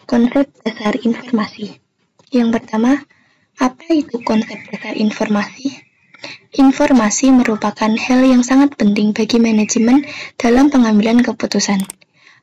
Konsep dasar informasi. Yang pertama, apa itu konsep dasar informasi? Informasi merupakan hal yang sangat penting bagi manajemen dalam pengambilan keputusan,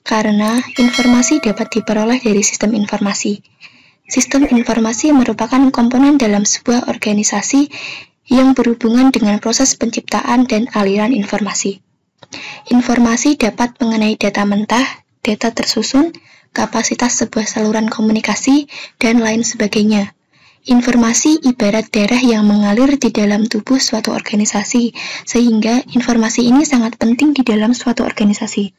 karena informasi dapat diperoleh dari sistem informasi. Sistem informasi merupakan komponen dalam sebuah organisasi yang berhubungan dengan proses penciptaan dan aliran informasi. Informasi dapat mengenai data mentah, data tersusun, kapasitas sebuah saluran komunikasi, dan lain sebagainya. Informasi ibarat darah yang mengalir di dalam tubuh suatu organisasi, sehingga informasi ini sangat penting di dalam suatu organisasi.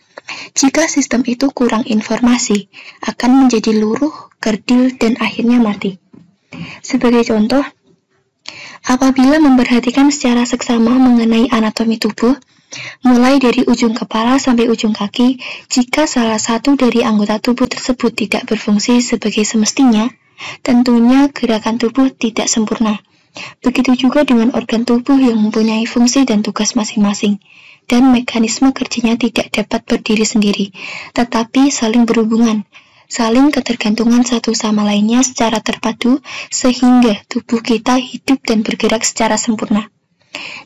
Jika sistem itu kurang informasi, akan menjadi luruh, kerdil, dan akhirnya mati. Sebagai contoh, apabila memperhatikan secara seksama mengenai anatomi tubuh, mulai dari ujung kepala sampai ujung kaki, jika salah satu dari anggota tubuh tersebut tidak berfungsi sebagai semestinya, tentunya gerakan tubuh tidak sempurna. Begitu juga dengan organ tubuh yang mempunyai fungsi dan tugas masing-masing, dan mekanisme kerjanya tidak dapat berdiri sendiri, tetapi saling berhubungan, saling ketergantungan satu sama lainnya secara terpadu, sehingga tubuh kita hidup dan bergerak secara sempurna.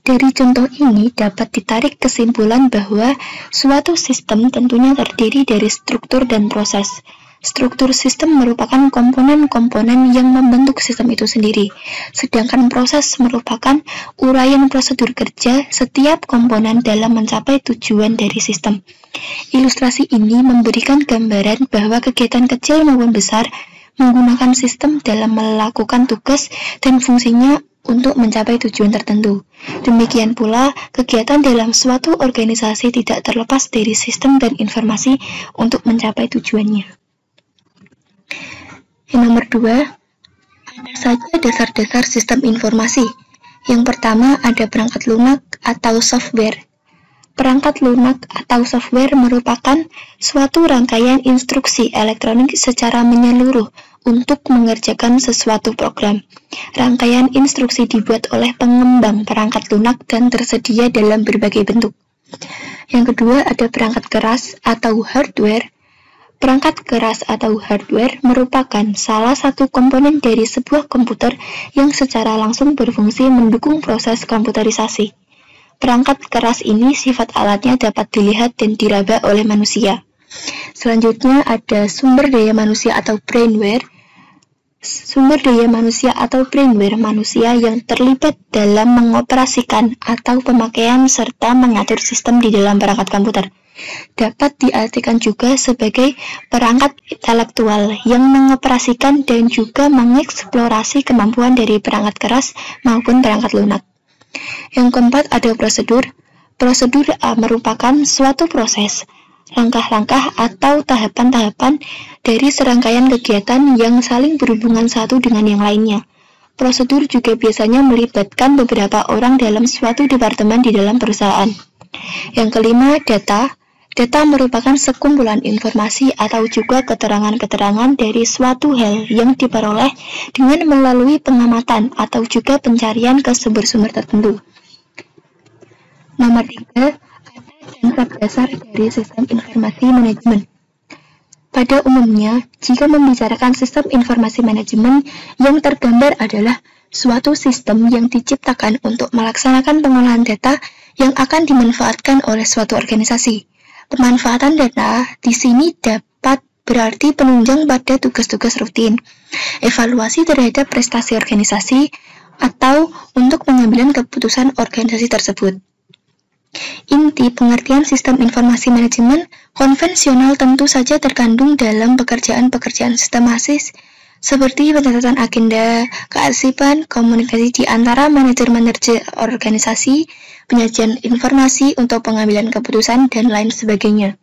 Dari contoh ini dapat ditarik kesimpulan bahwa suatu sistem tentunya terdiri dari struktur dan proses. Struktur sistem merupakan komponen-komponen yang membentuk sistem itu sendiri, sedangkan proses merupakan uraian prosedur kerja setiap komponen dalam mencapai tujuan dari sistem. Ilustrasi ini memberikan gambaran bahwa kegiatan kecil maupun besar menggunakan sistem dalam melakukan tugas dan fungsinya untuk mencapai tujuan tertentu. Demikian pula, kegiatan dalam suatu organisasi tidak terlepas dari sistem dan informasi untuk mencapai tujuannya. Yang nomor 2, apa saja dasar-dasar sistem informasi? Yang pertama ada perangkat lunak atau software. Perangkat lunak atau software merupakan suatu rangkaian instruksi elektronik secara menyeluruh untuk mengerjakan sesuatu program. Rangkaian instruksi dibuat oleh pengembang perangkat lunak dan tersedia dalam berbagai bentuk. Yang kedua ada perangkat keras atau hardware. Perangkat keras atau hardware merupakan salah satu komponen dari sebuah komputer yang secara langsung berfungsi mendukung proses komputerisasi. Perangkat keras ini sifat alatnya dapat dilihat dan diraba oleh manusia. Selanjutnya ada sumber daya manusia atau brainware. Sumber daya manusia atau brainware manusia yang terlibat dalam mengoperasikan atau pemakaian serta mengatur sistem di dalam perangkat komputer. Dapat diartikan juga sebagai perangkat intelektual yang mengoperasikan dan juga mengeksplorasi kemampuan dari perangkat keras maupun perangkat lunak. Yang keempat ada prosedur. Prosedur merupakan suatu proses, langkah-langkah atau tahapan-tahapan dari serangkaian kegiatan yang saling berhubungan satu dengan yang lainnya. Prosedur juga biasanya melibatkan beberapa orang dalam suatu departemen di dalam perusahaan. Yang kelima, data. Data merupakan sekumpulan informasi atau juga keterangan-keterangan dari suatu hal yang diperoleh dengan melalui pengamatan atau juga pencarian ke sumber-sumber tertentu. Nomor 3, konsep dasar dari sistem informasi manajemen. Pada umumnya, jika membicarakan sistem informasi manajemen, yang tergambar adalah suatu sistem yang diciptakan untuk melaksanakan pengolahan data yang akan dimanfaatkan oleh suatu organisasi. Pemanfaatan data di sini dapat berarti penunjang pada tugas-tugas rutin, evaluasi terhadap prestasi organisasi, atau untuk pengambilan keputusan organisasi tersebut. Inti pengertian sistem informasi manajemen konvensional tentu saja terkandung dalam pekerjaan-pekerjaan sistematis seperti pencatatan agenda, kearsipan, komunikasi di antara manajer-manajer organisasi, penyajian informasi untuk pengambilan keputusan, dan lain sebagainya.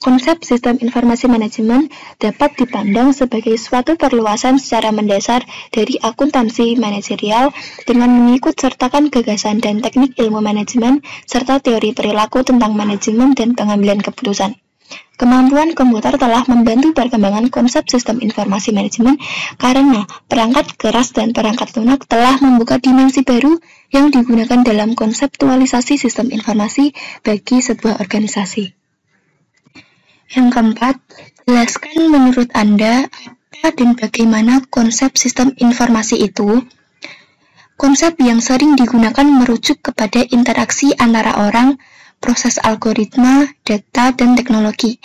Konsep sistem informasi manajemen dapat dipandang sebagai suatu perluasan secara mendasar dari akuntansi manajerial dengan mengikut sertakan gagasan dan teknik ilmu manajemen serta teori perilaku tentang manajemen dan pengambilan keputusan. Kemampuan komputer telah membantu perkembangan konsep sistem informasi manajemen karena perangkat keras dan perangkat lunak telah membuka dimensi baru yang digunakan dalam konseptualisasi sistem informasi bagi sebuah organisasi. Yang keempat, Jelaskan menurut Anda apa dan bagaimana konsep sistem informasi itu. Konsep yang sering digunakan merujuk kepada interaksi antara orang, proses algoritma, data, dan teknologi.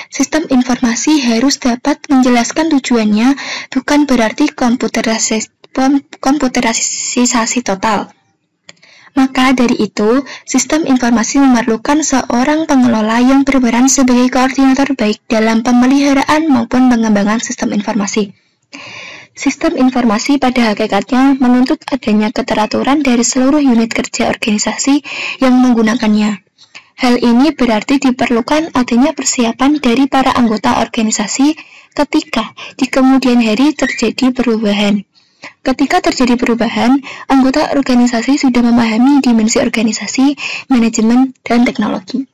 Sistem informasi harus dapat menjelaskan tujuannya, bukan berarti komputerisasi total. Maka dari itu, sistem informasi memerlukan seorang pengelola yang berperan sebagai koordinator baik dalam pemeliharaan maupun pengembangan sistem informasi. Sistem informasi pada hakikatnya menuntut adanya keteraturan dari seluruh unit kerja organisasi yang menggunakannya. Hal ini berarti diperlukan adanya persiapan dari para anggota organisasi ketika di kemudian hari terjadi perubahan. Ketika terjadi perubahan, anggota organisasi sudah memahami dimensi organisasi, manajemen, dan teknologi.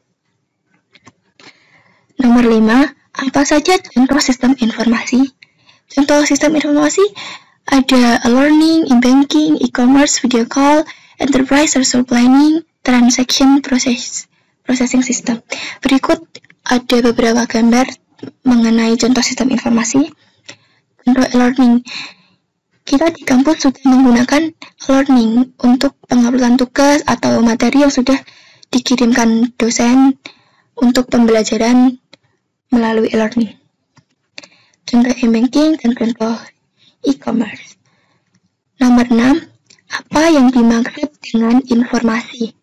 Nomor 5, apa saja contoh sistem informasi? Contoh sistem informasi ada learning, e-banking, e-commerce, video call, enterprise resource planning, transaction processing system. Berikut ada beberapa gambar mengenai contoh sistem informasi. Contoh learning. Kita di kampus sudah menggunakan learning untuk penguploadan tugas atau materi yang sudah dikirimkan dosen untuk pembelajaran melalui e-learning. Contoh e-banking dan contoh e-commerce. Nomor 6, apa yang dimaksud dengan informasi?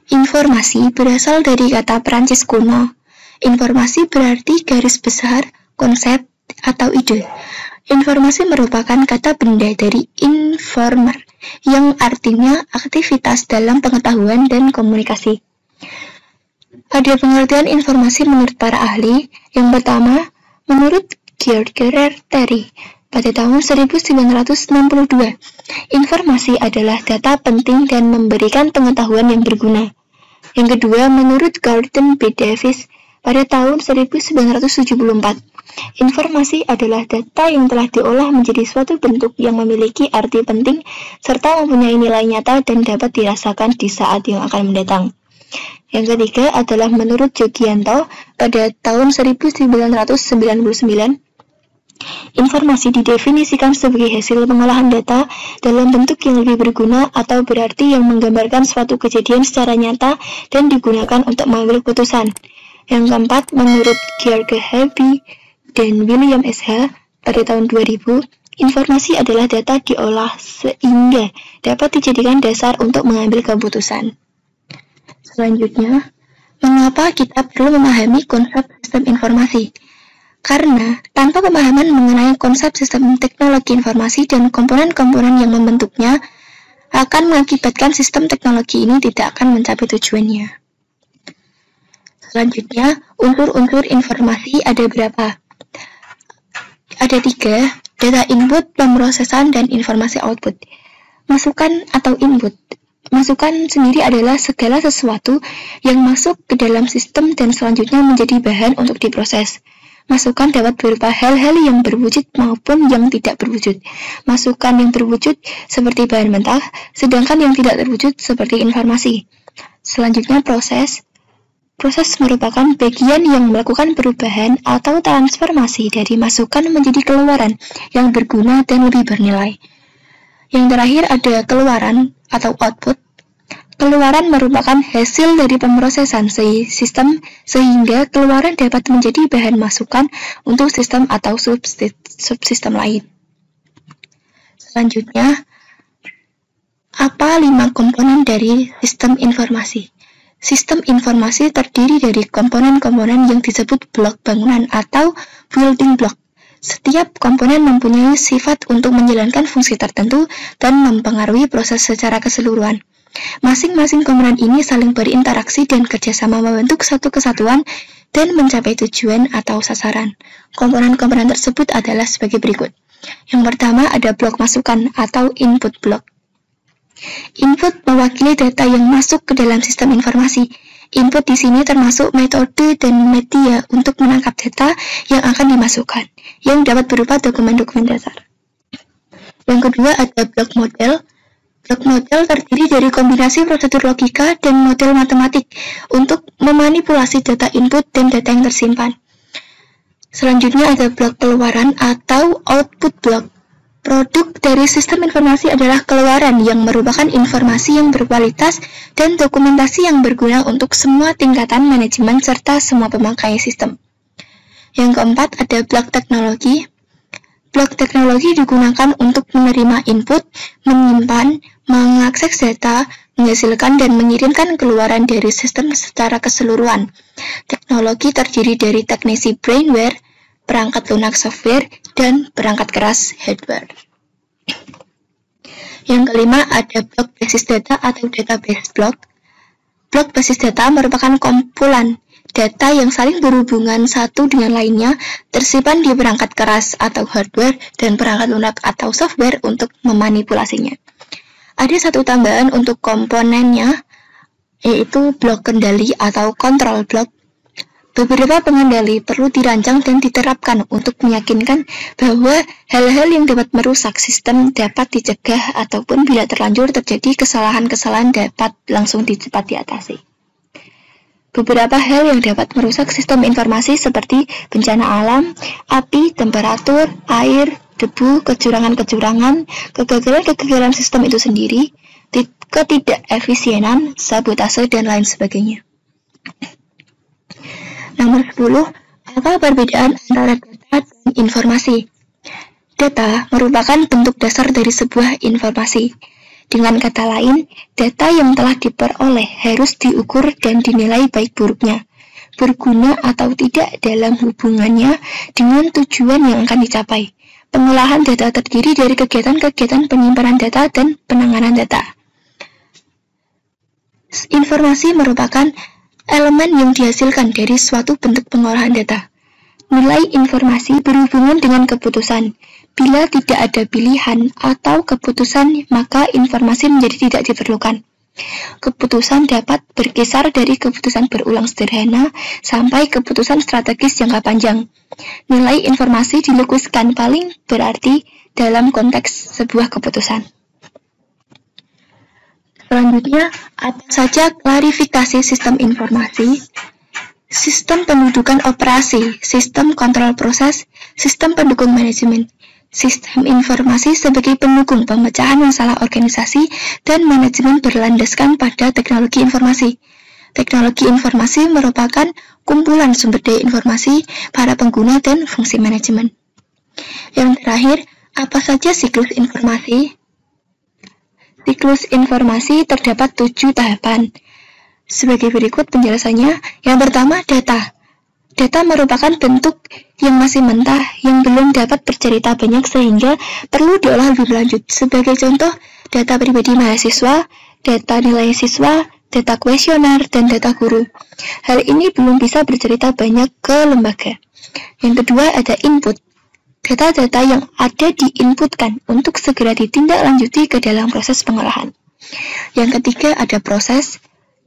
Informasi berasal dari kata Perancis kuno. Informasi berarti garis besar, konsep, atau ide. Informasi merupakan kata benda dari informer, yang artinya aktivitas dalam pengetahuan dan komunikasi. Ada pengertian informasi menurut para ahli. Yang pertama, menurut Gerard Terry pada tahun 1962, informasi adalah data penting dan memberikan pengetahuan yang berguna. Yang kedua, menurut Gordon B. Davis pada tahun 1974, informasi adalah data yang telah diolah menjadi suatu bentuk yang memiliki arti penting serta mempunyai nilai nyata dan dapat dirasakan di saat yang akan mendatang. Yang ketiga adalah menurut Jogianto pada tahun 1999, informasi didefinisikan sebagai hasil pengolahan data dalam bentuk yang lebih berguna atau berarti yang menggambarkan suatu kejadian secara nyata dan digunakan untuk mengambil keputusan. Yang keempat, menurut George Harvey dan William S.H. pada tahun 2000, informasi adalah data diolah sehingga dapat dijadikan dasar untuk mengambil keputusan. Selanjutnya, mengapa kita perlu memahami konsep sistem informasi? Karena tanpa pemahaman mengenai konsep sistem teknologi informasi dan komponen-komponen yang membentuknya akan mengakibatkan sistem teknologi ini tidak akan mencapai tujuannya. Selanjutnya, unsur-unsur informasi ada berapa? Ada 3, data input, pemrosesan, dan informasi output. Masukan atau input. Masukan sendiri adalah segala sesuatu yang masuk ke dalam sistem dan selanjutnya menjadi bahan untuk diproses. Masukan dapat berupa hal-hal yang berwujud maupun yang tidak berwujud. Masukan yang berwujud seperti bahan mentah, sedangkan yang tidak terwujud seperti informasi. Selanjutnya proses. Proses merupakan bagian yang melakukan perubahan atau transformasi dari masukan menjadi keluaran yang berguna dan lebih bernilai. Yang terakhir ada keluaran atau output. Keluaran merupakan hasil dari pemrosesan sistem sehingga keluaran dapat menjadi bahan masukan untuk sistem atau subsistem lain. Selanjutnya, apa 5 komponen dari sistem informasi? Sistem informasi terdiri dari komponen-komponen yang disebut blok bangunan atau building block. Setiap komponen mempunyai sifat untuk menjalankan fungsi tertentu dan mempengaruhi proses secara keseluruhan. Masing-masing komponen ini saling berinteraksi dan kerjasama membentuk satu kesatuan dan mencapai tujuan atau sasaran. Komponen-komponen tersebut adalah sebagai berikut. Yang pertama ada blok masukan atau input block. Input mewakili data yang masuk ke dalam sistem informasi. Input di sini termasuk metode dan media untuk menangkap data yang akan dimasukkan, yang dapat berupa dokumen-dokumen dasar. Yang kedua ada blok model. Blok model terdiri dari kombinasi prosedur logika dan model matematik untuk memanipulasi data input dan data yang tersimpan. Selanjutnya ada blok keluaran atau output block. Produk dari sistem informasi adalah keluaran yang merupakan informasi yang berkualitas dan dokumentasi yang berguna untuk semua tingkatan manajemen serta semua pemakai sistem. Yang keempat ada blok teknologi. Blok teknologi digunakan untuk menerima input, menyimpan, mengakses data, menghasilkan dan mengirimkan keluaran dari sistem secara keseluruhan. Teknologi terdiri dari teknisi brainware, perangkat lunak software, dan perangkat keras hardware. Yang kelima ada blok basis data atau database block. Blok basis data merupakan kumpulan data yang saling berhubungan satu dengan lainnya, tersimpan di perangkat keras atau hardware dan perangkat lunak atau software untuk memanipulasinya. Ada satu tambahan untuk komponennya, yaitu blok kendali atau control block. Beberapa pengendali perlu dirancang dan diterapkan untuk meyakinkan bahwa hal-hal yang dapat merusak sistem dapat dicegah ataupun bila terlanjur terjadi kesalahan-kesalahan dapat langsung cepat diatasi. Beberapa hal yang dapat merusak sistem informasi seperti bencana alam, api, temperatur, air, debu, kecurangan-kecurangan, kegagalan-kegagalan sistem itu sendiri, ketidakefisienan, sabotase, dan lain sebagainya. Nomor 10, apa perbedaan antara data dan informasi? Data merupakan bentuk dasar dari sebuah informasi. Dengan kata lain, data yang telah diperoleh harus diukur dan dinilai baik buruknya, berguna atau tidak dalam hubungannya dengan tujuan yang akan dicapai. Pengolahan data terdiri dari kegiatan-kegiatan penyimpanan data dan penanganan data. Informasi merupakan elemen yang dihasilkan dari suatu bentuk pengolahan data. Nilai informasi berhubungan dengan keputusan. Bila tidak ada pilihan atau keputusan, maka informasi menjadi tidak diperlukan. Keputusan dapat berkisar dari keputusan berulang sederhana sampai keputusan strategis jangka panjang. Nilai informasi dilukiskan paling berarti dalam konteks sebuah keputusan. Selanjutnya, apa saja klarifikasi sistem informasi? Sistem pendudukan operasi, sistem kontrol proses, sistem pendukung manajemen. Sistem informasi sebagai pendukung pemecahan masalah organisasi dan manajemen berlandaskan pada teknologi informasi. Teknologi informasi merupakan kumpulan sumber daya informasi para pengguna dan fungsi manajemen. Yang terakhir, apa saja siklus informasi? Siklus informasi terdapat 7 tahapan. Sebagai berikut penjelasannya. Yang pertama, data. Data merupakan bentuk yang masih mentah, yang belum dapat bercerita banyak sehingga perlu diolah lebih lanjut. Sebagai contoh, data pribadi mahasiswa, data nilai siswa, data kuesioner, dan data guru. Hal ini belum bisa bercerita banyak ke lembaga. Yang kedua ada input. Data-data yang ada diinputkan untuk segera ditindaklanjuti ke dalam proses pengolahan. Yang ketiga ada proses.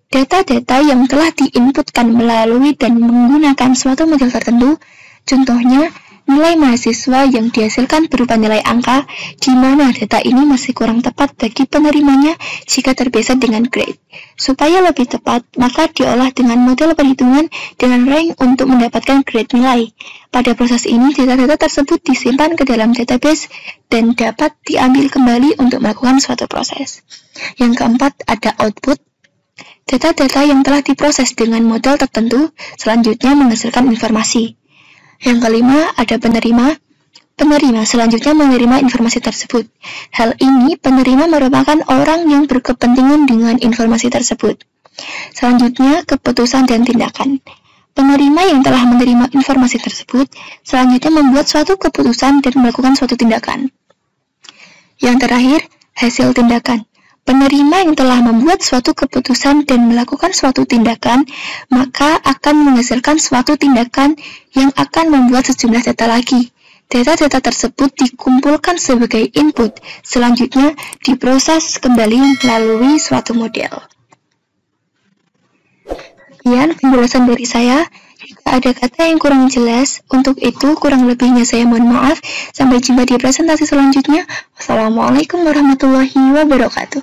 Data-data yang telah diinputkan melalui dan menggunakan suatu model tertentu, contohnya nilai mahasiswa yang dihasilkan berupa nilai angka, di mana data ini masih kurang tepat bagi penerimanya jika terbiasa dengan grade. Supaya lebih tepat, maka diolah dengan model perhitungan dengan rank untuk mendapatkan grade nilai. Pada proses ini, data-data tersebut disimpan ke dalam database dan dapat diambil kembali untuk melakukan suatu proses. Yang keempat, ada output. Data-data yang telah diproses dengan model tertentu selanjutnya menghasilkan informasi. Yang kelima, ada penerima. Penerima selanjutnya menerima informasi tersebut. Hal ini, penerima merupakan orang yang berkepentingan dengan informasi tersebut. Selanjutnya, keputusan dan tindakan. Penerima yang telah menerima informasi tersebut selanjutnya membuat suatu keputusan dan melakukan suatu tindakan. Yang terakhir, hasil tindakan. Penerima yang telah membuat suatu keputusan dan melakukan suatu tindakan, maka akan menghasilkan suatu tindakan yang akan membuat sejumlah data lagi. Data-data tersebut dikumpulkan sebagai input, selanjutnya diproses kembali melalui suatu model. Sekian penjelasan dari saya. Jika ada kata yang kurang jelas, untuk itu kurang lebihnya saya mohon maaf. Sampai jumpa di presentasi selanjutnya. Wassalamualaikum warahmatullahi wabarakatuh.